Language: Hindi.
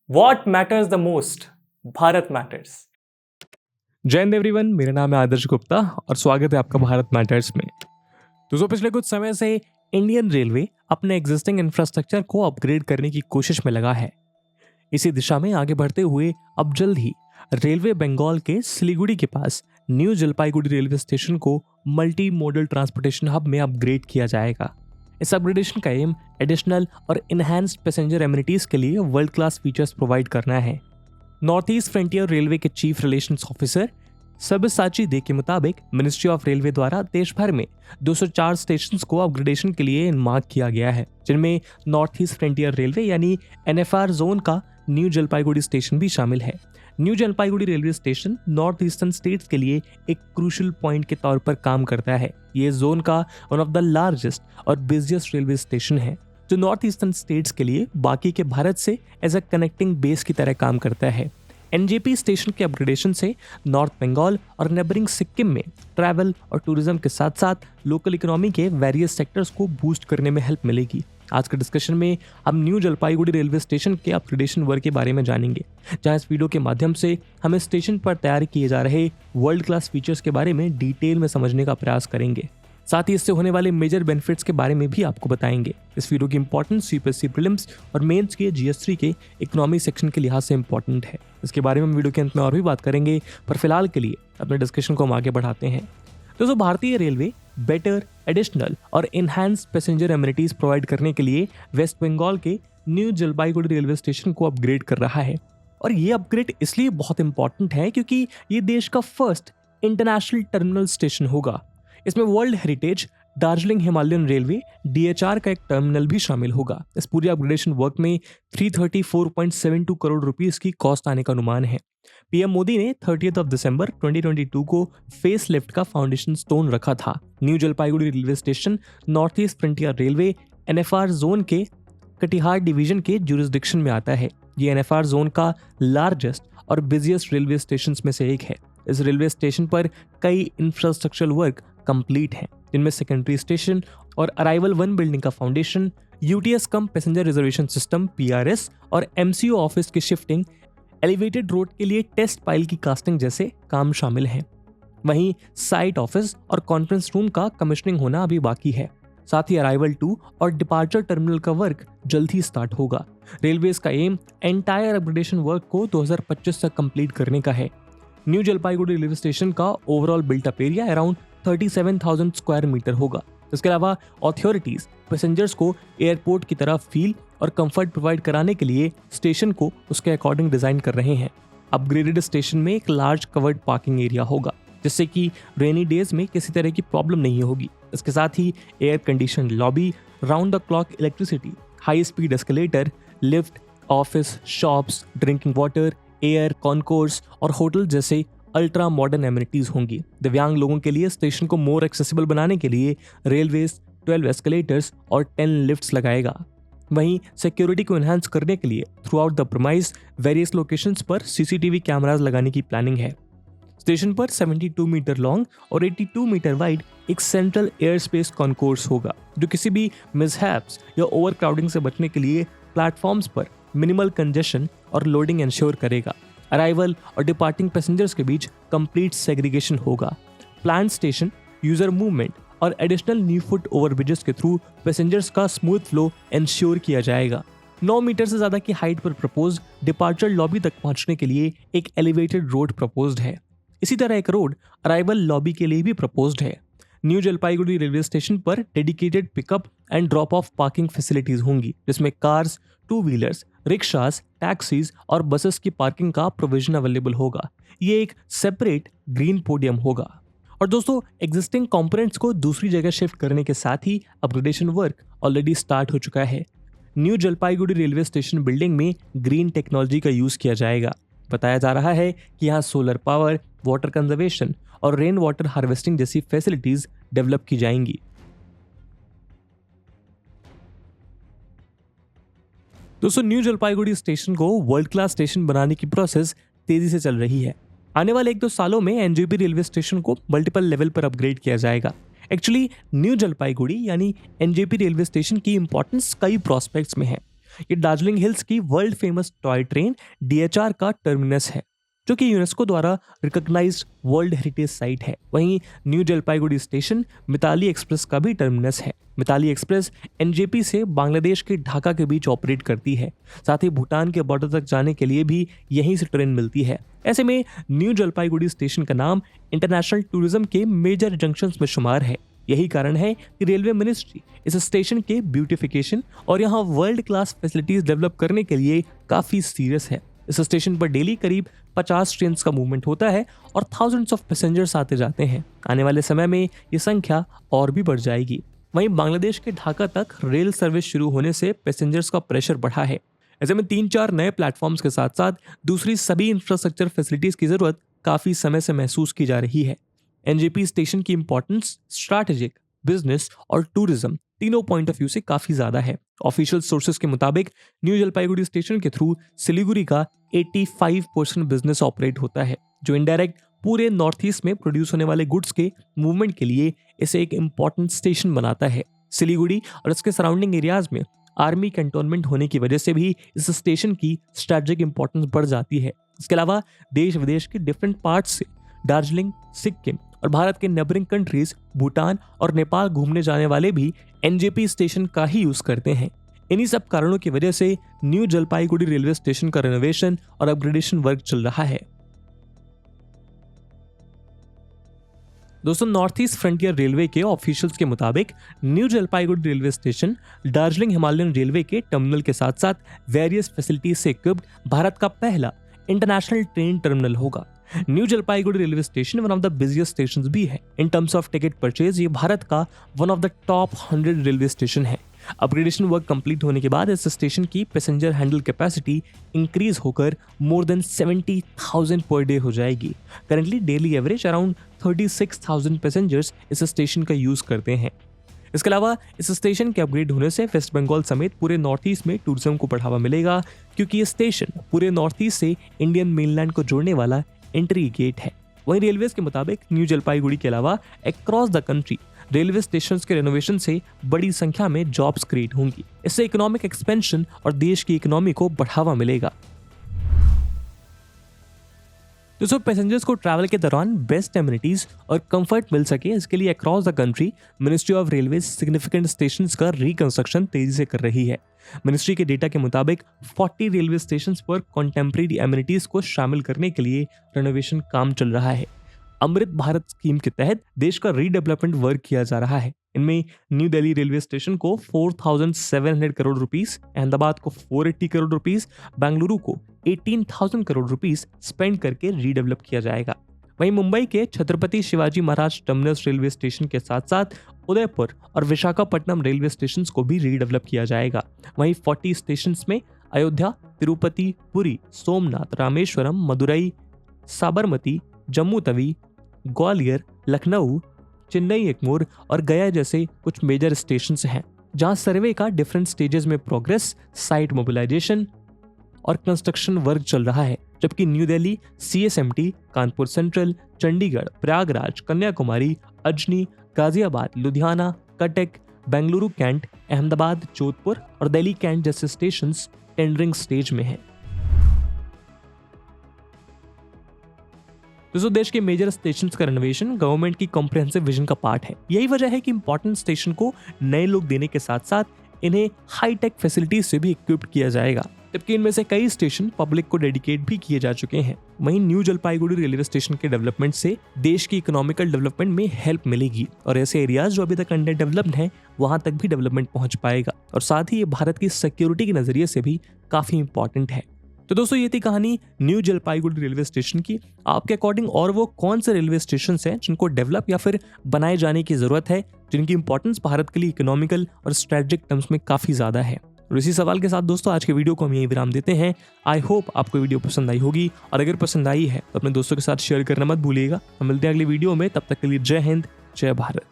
What matters the most? Bharat matters. जय हिंद एवरीवन, मेरा नाम है आदर्श गुप्ता और स्वागत है आपका भारत मैटर्स में। दोस्तों, पिछले कुछ समय से इंडियन रेलवे अपने एग्जिस्टिंग इंफ्रास्ट्रक्चर को अपग्रेड करने की कोशिश में लगा है। इसी दिशा में आगे बढ़ते हुए अब जल्द ही रेलवे बंगाल के सिलीगुड़ी के पास न्यू जलपाईगुड़ी रेलवे स्टेशन को मल्टी मॉडल ट्रांसपोर्टेशन हब में अपग्रेड किया जाएगा। इस अपग्रेडेशन का एम एडिशनल और इनहैंस्ड पैसेंजर एमिनिटीज के लिए वर्ल्ड क्लास फीचर्स प्रोवाइड करना है। नॉर्थ ईस्ट फ्रंटियर रेलवे के चीफ रिलेशंस ऑफिसर सब्यसाची दे के मुताबिक मिनिस्ट्री ऑफ रेलवे द्वारा देश भर में 204 स्टेशंस को अपग्रेडेशन के लिए मार्क किया गया है, जिनमें नॉर्थ ईस्ट फ्रंटियर रेलवे यानी एनएफआर जोन का न्यू जलपाईगुड़ी स्टेशन भी शामिल है। New Jalpaiguri railway station north eastern states के लिए एक क्रूशियल पॉइंट के तौर पर काम करता है। ये जोन का वन ऑफ द लार्जेस्ट और बिजिएस्ट रेलवे स्टेशन है, जो नॉर्थ ईस्टर्न स्टेट्स के लिए बाकी के भारत से एज अ कनेक्टिंग बेस की तरह काम करता है। एनजेपी स्टेशन के अपग्रेडेशन से नॉर्थ बंगाल और नेबरिंग सिक्किम में ट्रैवल और टूरिज्म के साथ साथ लोकल इकोनॉमी के वेरियस सेक्टर्स को बूस्ट करने में हेल्प मिलेगी। आज के डिस्कशन में हम न्यू जलपाईगुड़ी रेलवे स्टेशन के अपग्रेडेशन वर्क के बारे में जानेंगे, जहां इस वीडियो के माध्यम से हम इस स्टेशन पर तैयार किए जा रहे वर्ल्ड क्लास फीचर्स के बारे में डिटेल में समझने का प्रयास करेंगे। साथ ही इससे होने वाले मेजर बेनिफिट्स के बारे में भी आपको बताएंगे। इस वीडियो की इंपॉर्टेंस यूपीएससी प्रीलिम्स और मेंस के जीएस3 के इकोनॉमी सेक्शन के लिहाज से इंपॉर्टेंट है। इसके बारे में हम वीडियो के अंत में और भी बात करेंगे, पर फिलहाल के लिए अपने डिस्कशन को हम आगे बढ़ाते हैं। दोस्तों, भारतीय रेलवे बेटर, एडिशनल और इनहैंस्ड पैसेंजर एमिनिटीज प्रोवाइड करने के लिए वेस्ट बंगाल के न्यू जलपाईगुड़ी रेलवे स्टेशन को अपग्रेड कर रहा है। और ये अपग्रेड इसलिए बहुत इंपॉर्टेंट है क्योंकि ये देश का फर्स्ट इंटरनेशनल टर्मिनल स्टेशन होगा। इसमें world heritage Darjeeling Himalayan railway DHR का एक टर्मिनल भी शामिल होगा। इस पूरे अपग्रेडेशन वर्क में 334.72 करोड़ रुपीस की कॉस्ट आने का अनुमान है। पीएम मोदी ने 30 दिसंबर 2022 को फेस लिफ्ट का फाउंडेशन स्टोन रखा था। New Jalpaiguri railway station north east frontier railway NFR zone के कटिहार डिवीजन के जुरिस्डिक्शन में आता है। ये एनएफआर जोन का लार्जेस्ट और बिजिएस्ट रेलवे स्टेशन में से एक है। इस रेलवे स्टेशन पर कई इंफ्रास्ट्रक्चरल वर्क कंप्लीट हैं, जिनमें सेकेंडरी स्टेशन और अराइवल 1 बिल्डिंग का फाउंडेशन, यूटीएस कम पैसेंजर रिजर्वेशन सिस्टम पीआरएस और एमसीओ ऑफिस की शिफ्टिंग, एलिवेटेड रोड के लिए टेस्ट पाइल की कास्टिंग जैसे काम शामिल हैं। वहीं साइट ऑफिस और कॉन्फ्रेंस रूम का कमिश्निंग होना अभी बाकी है। साथ ही अराइवल 2 और डिपार्चर टर्मिनल का वर्क जल्द ही स्टार्ट होगा। रेलवेज का एम एंटायर अपग्रेडेशन वर्क को 2025 तक कंप्लीट करने का है। न्यू जलपाईगुड़ी रेलवे स्टेशन का overall built up area around 37,000 square metre होगा। इसके अलावा अथॉरिटीज पैसेंजर्स को एयरपोर्ट की तरह फील और कंफर्ट प्रोवाइड कराने के लिए स्टेशन को उसके अकॉर्डिंग डिजाइन कर रहे हैं। अपग्रेडेड स्टेशन में एक लार्ज कवर्ड पार्किंग एरिया होगा, जिससे कि रेनी डेज में किसी तरह की प्रॉब्लम नहीं होगी। इसके साथ ही air condition lobby, round the clock electricity, high speed escalator, lift, office, shops, drinking water, air concourse और होटल जैसे अल्ट्रा मॉडर्न एमिनिटीज होंगी। दिव्यांग लोगों के लिए स्टेशन को मोर एक्सेसिबल बनाने के लिए रेलवेज 12 एस्केलेटर्स और 10 लिफ्ट्स लगाएगा। वहीं सिक्योरिटी को एनहांस करने के लिए through out the premise various locations पर सीसीटीवी कैमरास लगाने की प्लानिंग है। स्टेशन पर 72 मीटर लॉन्ग और 82 मीटर वाइड एक सेंट्रल एयर स्पेस कॉन्कोर्स होगा, जो किसी भी मिसहैप्स या ओवर क्राउडिंग से बचने के लिए प्लेटफॉर्म्स पर मिनिमल कंजेशन और लोडिंग इंश्योर करेगा। अराइवल और डिपार्टिंग पैसेंजर्स के बीच कंप्लीट सेग्रीगेशन होगा। प्लान स्टेशन, यूजर मूवमेंट और एडिशनल न्यू फुट ओवरब्रिजेस के थ्रू पैसेंजर्स का स्मूथ फ्लो इंश्योर किया जाएगा। 9 मीटर से ज्यादा की हाइट पर प्रपोज डिपार्चर लॉबी तक पहुंचने के लिए एक एलिवेटेड रोड प्रपोज्ड है। इसी तरह एक रोड अराइवल लॉबी के लिए भी प्रपोज्ड है। न्यू जलपाईगुड़ी रेलवे स्टेशन पर dedicated pickup and drop of parking facilities होंगी, जिसमें कार्स, 2 व्हीलर्स, रिक्शास, टैक्सीज और बसेस की पार्किंग का प्रोविजन अवेलेबल होगा। ये एक सेपरेट ग्रीन पोडियम होगा। और दोस्तों, एग्जिस्टिंग कंपोनेंट्स को दूसरी जगह शिफ्ट करने के साथ ही अपग्रेडेशन वर्क ऑलरेडी स्टार्ट हो चुका है। New Jalpaiguri railway station building में ग्रीन टेक्नोलॉजी का यूज किया जाएगा। बताया जा रहा है कि यहाँ सोलर पावर, वाटर कंजर्वेशन और रेन वाटर हार्वेस्टिंग जैसी फैसिलिटीज डेवलप की जाएंगी। दोस्तों, न्यू जलपाईगुड़ी स्टेशन को वर्ल्ड क्लास स्टेशन बनाने की प्रोसेस तेजी से चल रही है। आने वाले 1-2 सालों में एनजेपी रेलवे स्टेशन को मल्टीपल लेवल पर अपग्रेड किया जाएगा। एक्चुअली न्यू जलपाईगुड़ी यानी एनजेपी रेलवे स्टेशन की इंपॉर्टेंस कई प्रोस्पेक्ट्स में है। ये दार्जिलिंग हिल्स की world famous toy train DHR का टर्मिनस है, जो कि यूनेस्को द्वारा रिकॉग्नाइज्ड वर्ल्ड हेरिटेज साइट है। वहीं new Jalpaiguri station Mitali express का भी टर्मिनस है। मिताली एक्सप्रेस NJP से बांग्लादेश के ढाका के बीच ऑपरेट करती है। साथ ही भूटान के बॉर्डर तक जाने के लिए भी यहीं से ट्रेन मिलती है। ऐसे में न्यू जलपाईगुड़ी स्टेशन का नाम इंटरनेशनल टूरिज्म के मेजर जंक्शंस में शुमार है। यही कारण है कि रेलवे मिनिस्ट्री इस स्टेशन के ब्यूटिफिकेशन और यहाँ वर्ल्ड क्लास फैसिलिटीज डेवलप करने के लिए काफी सीरियस है। इस स्टेशन पर डेली करीब 50 ट्रेन का मूवमेंट होता है और थाउजेंड्स ऑफ पैसेंजर्स आते जाते हैं। आने वाले समय में ये संख्या और भी बढ़ जाएगी। वहीं बांग्लादेश के ढाका तक रेल सर्विस शुरू होने से पैसेंजर्स का प्रेशर बढ़ा है। ऐसे में 3-4 नए प्लेटफॉर्म्स के साथ साथ दूसरी सभी इंफ्रास्ट्रक्चर फैसिलिटीज की जरूरत काफी समय से महसूस की जा रही है। NJP स्टेशन की इंपॉर्टेंस स्ट्रैटेजिक, बिजनेस और टूरिज्म तीनों पॉइंट ऑफ व्यू से काफी ज्यादा है। ऑफिशियल सोर्सेज के मुताबिक न्यू जलपाईगुड़ी स्टेशन के थ्रू सिलीगुड़ी का 85% बिजनेस ऑपरेट होता है, जो इनडायरेक्ट पूरे नॉर्थ ईस्ट में प्रोड्यूस होने वाले गुड्स के मूवमेंट के लिए इसे एक इंपॉर्टेंट स्टेशन बनाता है। सिलीगुड़ी और इसके सराउंडिंग एरियाज में आर्मी कैंटोनमेंट होने की वजह से भी इस स्टेशन की स्ट्रैटेजिक इंपॉर्टेंस बढ़ जाती है। इसके अलावा देश विदेश के डिफरेंट पार्ट्स से दार्जिलिंग, सिक्किम और भारत के नेबरिंग कंट्रीज भूटान और नेपाल घूमने जाने वाले भी NJP स्टेशन का ही यूज करते हैं। इन्हीं सब कारणों की वजह से न्यू जलपाईगुड़ी रेलवे स्टेशन का रेनोवेशन और अपग्रेडेशन वर्क चल रहा है। दोस्तों, नॉर्थ ईस्ट फ्रंटियर रेलवे के ऑफिशियल्स के मुताबिक new Jalpaiguri railway station Darjeeling Himalayan railway के टर्मिनल के साथ साथ वेरियस फैसिलिटीज से इक्विप्ड भारत का पहला इंटरनेशनल ट्रेन टर्मिनल होगा। New Jalpaiguri railway station one of the busiest stations भी है। In terms of ticket purchase ये भारत का one of the top 100 railway station है। अपग्रेडेशन वर्क कंप्लीट होने के बाद इस स्टेशन की पैसेंजर हैंडल कैपेसिटी इंक्रीज होकर मोर देन 70,000 पर डे हो जाएगी। Currently daily average around 36,000 passengers इस स्टेशन का यूज करते हैं। इसके अलावा इस स्टेशन के अपग्रेड होने से वेस्ट बंगाल समेत पूरे नॉर्थ ईस्ट में टूरिज्म को बढ़ावा मिलेगा, क्योंकि ये स्टेशन पूरे नॉर्थ ईस्ट से इंडियन मेनलैंड को जोड़ने वाला एंट्री गेट है। वहीं रेलवेज के मुताबिक न्यू जलपाईगुड़ी के अलावा across the country railway station के रेनोवेशन से बड़ी संख्या में जॉब्स क्रिएट होंगी। इससे इकोनॉमिक एक्सपेंशन और देश की इकोनॉमी को बढ़ावा मिलेगा। दोस्तों, पैसेंजर्स को ट्रैवल के दौरान बेस्ट एमिनिटीज और कंफर्ट मिल सके, इसके लिए across the country ministry of railway significant stations का रिकंस्ट्रक्शन तेजी से कर रही है। मिनिस्ट्री के डेटा के मुताबिक 40 रेलवे स्टेशंस पर कॉन्टेम्परेरी एमिनिटीज को शामिल करने के लिए रेनोवेशन काम चल रहा है। अमृत भारत स्कीम के तहत देश का रीडेवलपमेंट वर्क किया जा रहा है। इनमें न्यू दिल्ली रेलवे स्टेशन को 4,700 करोड़ रुपीस, अहमदाबाद को 480 करोड़ रुपीस, बेंगलुरु को 18,000 करोड़ रुपीस स्पेंड करके रीडेवलप किया जाएगा। वहीं मुंबई के Chhatrapati Shivaji Maharaj terminus railway station के साथ साथ उदयपुर और विशाखापट्टनम रेलवे स्टेशन को भी रीडेवलप किया जाएगा। वहीं 40 स्टेशन में अयोध्या, तिरुपति, पुरी, सोमनाथ, रामेश्वरम, मदुरई, साबरमती, जम्मू तवी, ग्वालियर, लखनऊ, चेन्नई एगमोर और गया जैसे कुछ मेजर स्टेशंस हैं, जहां सर्वे का डिफरेंट स्टेजेस में प्रोग्रेस, साइट मोबिलाइजेशन और कंस्ट्रक्शन वर्क चल रहा है। जबकि new Delhi, CSMT, Kanpur central, Chandigarh, Prayagraj, Kanyakumari, Ajni, Ghaziabad, Ludhiana, Cuttack, Bengaluru cantt, Ahmedabad, Jodhpur और दिल्ली कैंट जैसे स्टेशंस टेंडरिंग स्टेज में हैं। दोस्तों, देश के मेजर स्टेशन का रेनोवेशन गवर्नमेंट की कॉम्प्रिहेंसिव विजन का पार्ट है। यही वजह है कि इंपॉर्टेंट स्टेशन को नए लुक देने के साथ साथ इन्हें हाई टेक फैसिलिटीज से भी इक्विप्ड किया जाएगा, जबकि इनमें से कई स्टेशन पब्लिक को डेडिकेट भी किए जा चुके हैं। वहीं न्यू जलपाईगुड़ी रेलवे स्टेशन के डेवलपमेंट से देश की इकोनॉमिकल डेवलपमेंट में हेल्प मिलेगी और ऐसे एरियाज जो अभी तक अंडर डेवलप्ड हैं वहां तक भी डेवलपमेंट पहुंच पाएगा और साथ ही ये भारत की सिक्योरिटी के नजरिए से भी काफी इंपॉर्टेंट है। तो दोस्तों, ये थी कहानी न्यू जलपाईगुड़ी रेलवे स्टेशन की। आपके अकॉर्डिंग और वो कौन से रेलवे स्टेशन हैं जिनको डेवलप या फिर बनाए जाने की जरूरत है, जिनकी इंपॉर्टेंस भारत के लिए इकोनॉमिकल और स्ट्रेटेजिक टर्म्स में काफी ज्यादा है? और इसी सवाल के साथ दोस्तों आज के वीडियो को हम यहीं विराम देते हैं। आई होप आपको वीडियो पसंद आई होगी और अगर पसंद आई है तो अपने दोस्तों के साथ शेयर करना मत भूलिएगा। हम मिलते हैं अगली वीडियो में, तब तक के लिए जय हिंद, जय भारत।